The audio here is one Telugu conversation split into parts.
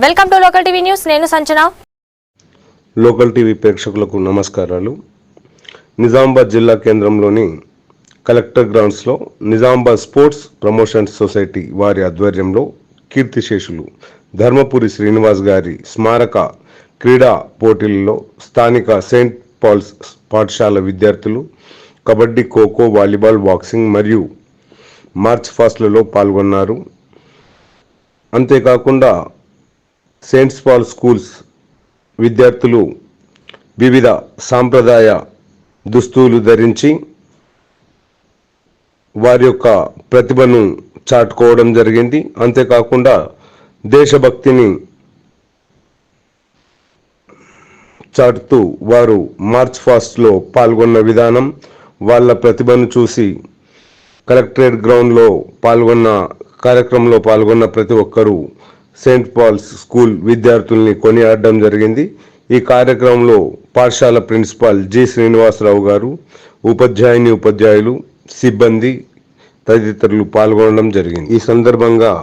Welcome to local TV news. నేను సంచన. లోకల్ టీవీ ప్రేక్షకులకు నమస్కారాలు. నిజామాబాద్ జిల్లా కేంద్రంలోని కలెక్టర్ గ్రౌండ్స్లో నిజామాబాద్ స్పోర్ట్స్ ప్రమోషన్స్ సొసైటీ వారి ఆధ్వర్యంలో కీర్తిశేషులు ధర్మపురి శ్రీనివాస్ గారి స్మారక క్రీడా పోటీలలో స్థానిక సెయింట్ పాల్స్ పాఠశాల విద్యార్థులు కబడ్డీ, ఖోఖో, వాలీబాల్, బాక్సింగ్ మరియు మార్చ్ ఫాస్ట్లలో పాల్గొన్నారు. అంతేకాకుండా సెయింట్ పాల్ స్కూల్స్ విద్యార్థులు వివిధ సాంప్రదాయ దుస్తులు ధరించి వారి యొక్క ప్రతిభను చాటుకోవడం జరిగింది. అంతేకాకుండా దేశభక్తిని చాటుతూ వారు మార్చ్ ఫాస్ట్లో పాల్గొన్న విధానం, వాళ్ళ ప్రతిభను చూసి కలెక్టరేట్ గ్రౌండ్లో కార్యక్రమంలో పాల్గొన్న ప్రతి ఒక్కరూ సెయింట్ పాల్స్ స్కూల్ విద్యార్థుల్ని కొనియాడడం జరిగింది. ఈ కార్యక్రమంలో పాఠశాల ప్రిన్సిపాల్ జి శ్రీనివాసరావు గారు, ఉపాధ్యాయులు, సిబ్బంది తదితరులు పాల్గొనడం జరిగింది. ఈ సందర్భంగా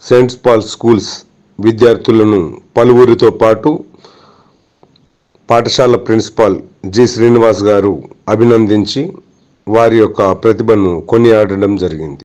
సెయింట్ పాల్ స్కూల్స్ విద్యార్థులను పలువురితో పాటు పాఠశాల ప్రిన్సిపాల్ జి శ్రీనివాస్ గారు అభినందించి వారి యొక్క ప్రతిభను కొనియాడడం జరిగింది.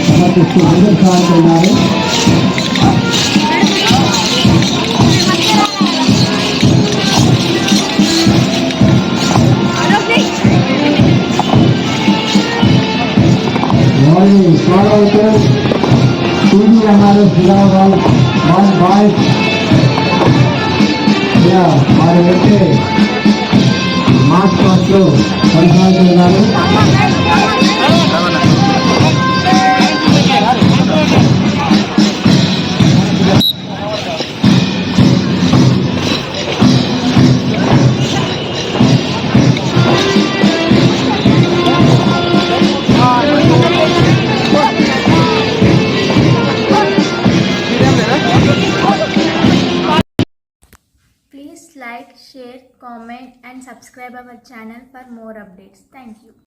సమర్పిస్తూ ముందుకు సాగుతున్నారు. టీవీ అన్నారు బాయ్స్ వారి వచ్చే మార్చ్ ఫాస్ట్లో కొనసాగుతున్నారు. Please like, share, comment and subscribe our channel for more updates. Thank you.